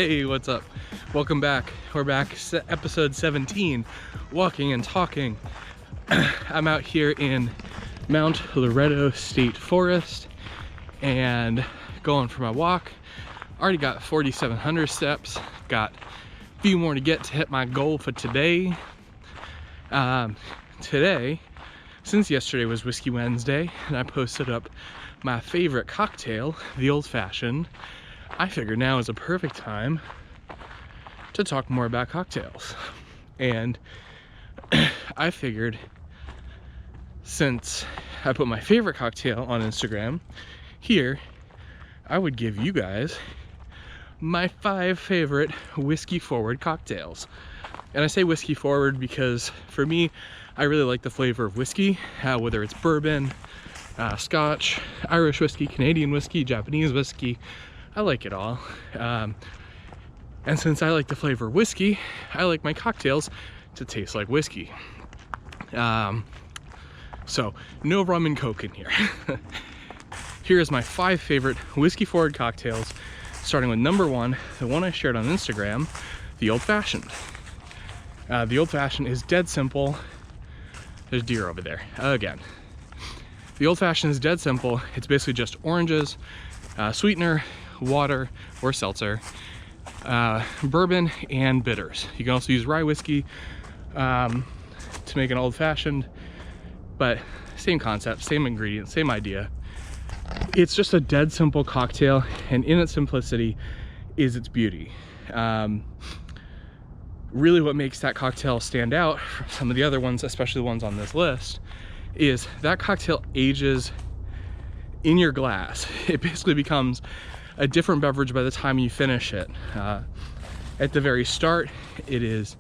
Hey, what's up? Welcome back. We're back, episode 17, walking and talking. I'm out here in Mount Loretto State Forest and going for my walk. Already got 4,700 steps. Got a few more to get to hit my goal for today. Today, since yesterday was Whiskey Wednesday and I posted up my favorite cocktail, the Old Fashioned, I figured now is a perfect time to talk more about cocktails. And I figured since I put my favorite cocktail on Instagram here, I would give you guys my 5 favorite whiskey forward cocktails. And I say whiskey forward because for me, I really like the flavor of whiskey, whether it's bourbon, Scotch, Irish whiskey, Canadian whiskey, Japanese whiskey. I like it all. And since I like the flavor of whiskey, I like my cocktails to taste like whiskey. So no rum and coke in here. Here is my 5 favorite whiskey forward cocktails, starting with number 1, the one I shared on Instagram, the Old Fashioned. The Old Fashioned is dead simple. There's deer over there again. The Old Fashioned is dead simple. It's basically just oranges, sweetener, water or seltzer, bourbon, and bitters. You can also use rye whiskey to make an Old Fashioned, but same concept, same ingredients, same idea. It's just a dead simple cocktail, and in its simplicity is its beauty. Really what makes that cocktail stand out from some of the other ones, especially the ones on this list, is that cocktail ages in your glass. It basically becomes a different beverage by the time you finish it. At the very start, it is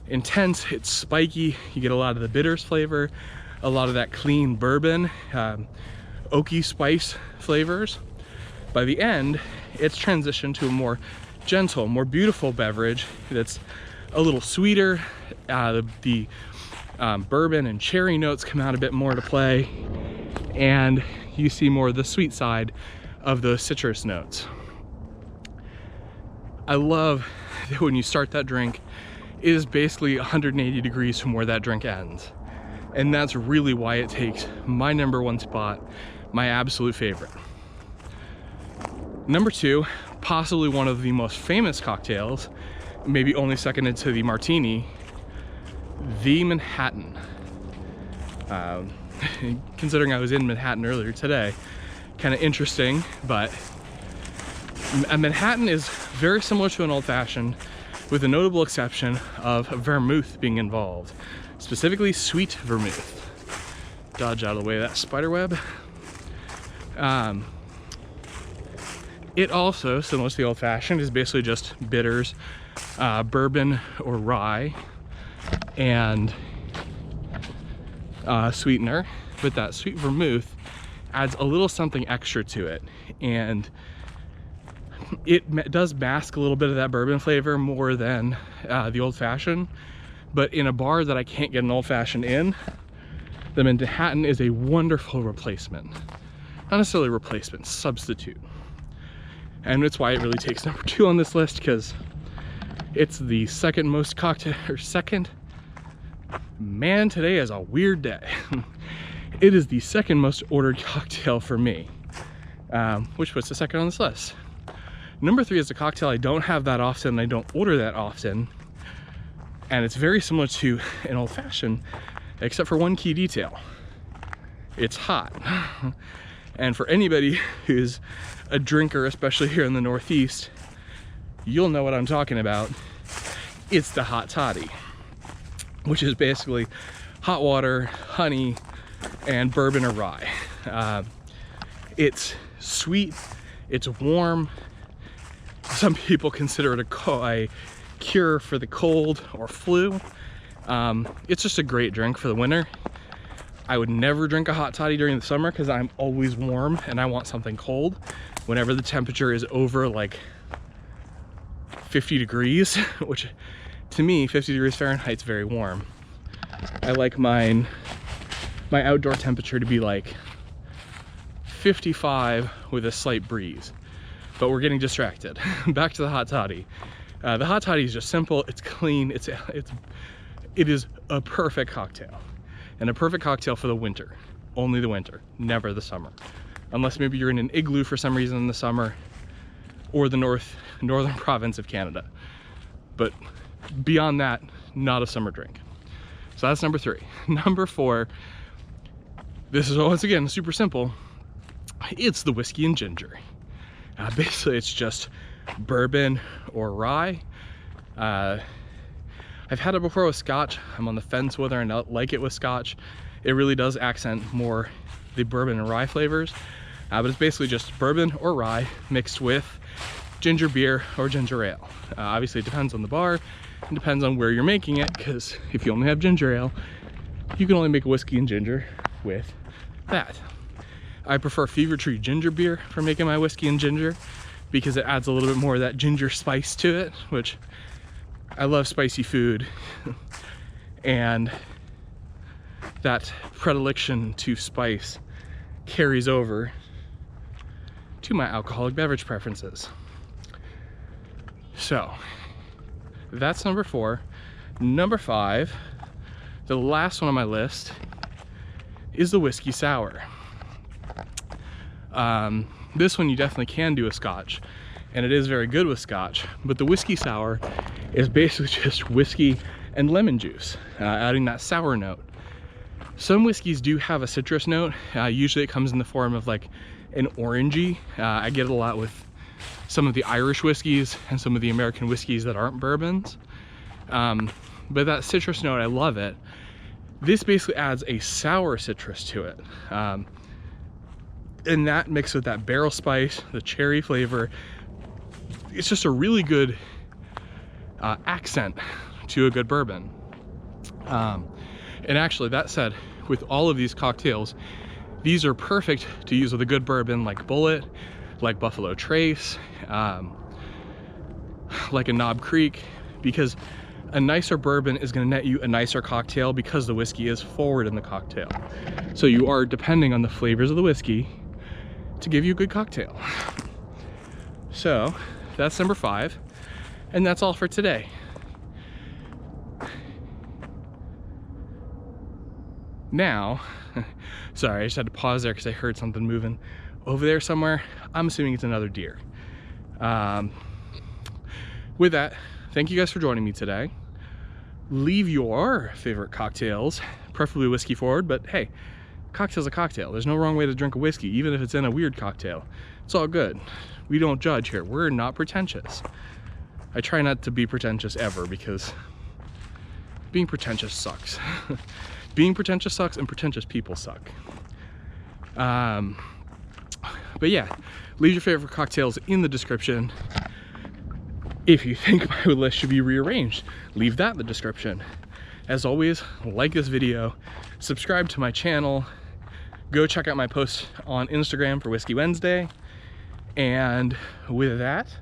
intense, it's spiky, you get a lot of the bitters flavor, a lot of that clean bourbon, oaky spice flavors. By the end, it's transitioned to a more gentle, more beautiful beverage that's a little sweeter. The bourbon and cherry notes come out a bit more to play, and you see more of the sweet side of those citrus notes. I love that when you start that drink, it is basically 180 degrees from where that drink ends. And that's really why it takes my number 1 spot, my absolute favorite. Number 2, possibly one of the most famous cocktails, maybe only seconded to the martini, the Manhattan. Considering I was in Manhattan earlier today, kind of interesting, but a Manhattan is very similar to an Old Fashioned, with the notable exception of vermouth being involved, specifically sweet vermouth. Dodge out of the way of that spider web. It also, similar to the Old Fashioned, is basically just bitters, bourbon or rye, and sweetener, but that sweet vermouth adds a little something extra to it, and it does mask a little bit of that bourbon flavor more than the Old Fashioned. But in a bar that I can't get an Old Fashioned in, the Manhattan is a wonderful replacement. Not necessarily replacement, substitute. And it's why it really takes number 2 on this list, because it's the second most cocktail, or second, man, today is a weird day. It is the second most ordered cocktail for me, which puts the second on this list. Number 3 is a cocktail I don't have that often, I don't order that often, and it's very similar to an Old Fashioned, except for one key detail. It's hot. And for anybody who's a drinker, especially here in the Northeast, you'll know what I'm talking about. It's the hot toddy, which is basically hot water, honey, and bourbon or rye. It's sweet, it's warm. Some people consider it a cure for the cold or flu. It's just a great drink for the winter. I would never drink a hot toddy during the summer because I'm always warm and I want something cold. Whenever the temperature is over like 50 degrees, which to me, 50 degrees Fahrenheit is very warm. I like my outdoor temperature to be like 55 with a slight breeze. but we're getting distracted. Back to the hot toddy. The hot toddy is just simple, it's clean, it is a perfect cocktail. And a perfect cocktail for the winter. Only the winter, never the summer. Unless maybe you're in an igloo for some reason in the summer, or the northern province of Canada. But beyond that, not a summer drink. So that's number 3. Number 4, this is once again super simple. It's the whiskey and ginger. Basically, it's just bourbon or rye. I've had it before with scotch. I'm on the fence whether or not I like it with scotch. It really does accent more the bourbon and rye flavors. But it's basically just bourbon or rye mixed with ginger beer or ginger ale. Obviously, it depends on the bar. It depends on where you're making it, because if you only have ginger ale, you can only make a whiskey and ginger with that. I prefer Fever Tree ginger beer for making my whiskey and ginger because it adds a little bit more of that ginger spice to it, which I love spicy food. And that predilection to spice carries over to my alcoholic beverage preferences. So that's number 4. Number 5, the last one on my list, is the whiskey sour. This one you definitely can do a scotch, and it is very good with scotch, but the whiskey sour is basically just whiskey and lemon juice, adding that sour note. Some whiskeys do have a citrus note. Usually it comes in the form of like an orangey. I get it a lot with some of the Irish whiskeys and some of the American whiskeys that aren't bourbons. But that citrus note, I love it. This basically adds a sour citrus to it. And that mixed with that barrel spice, the cherry flavor, it's just a really good accent to a good bourbon. And actually, that said, with all of these cocktails, these are perfect to use with a good bourbon like Bulleit, like Buffalo Trace, like a Knob Creek, because a nicer bourbon is going to net you a nicer cocktail because the whiskey is forward in the cocktail. So you are depending on the flavors of the whiskey to give you a good cocktail. So that's number 5, and that's all for today. Now, sorry, I just had to pause there because I heard something moving over there somewhere. I'm assuming it's another deer. With that, thank you guys for joining me today. Leave your favorite cocktails, preferably whiskey forward, but hey, cocktail's a cocktail. There's no wrong way to drink a whiskey, even if it's in a weird cocktail. It's all good. We don't judge here. We're not pretentious. I try not to be pretentious ever because being pretentious sucks. Being pretentious sucks, and pretentious people suck. But yeah, leave your favorite cocktails in the description. If you think my list should be rearranged, leave that in the description. As always, like this video, subscribe to my channel, go check out my post on Instagram for Whiskey Wednesday, and with that,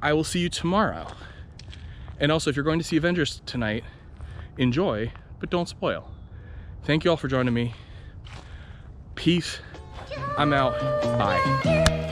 I will see you tomorrow. And also, if you're going to see Avengers tonight, enjoy, but don't spoil. Thank you all for joining me. Peace. I'm out. Bye.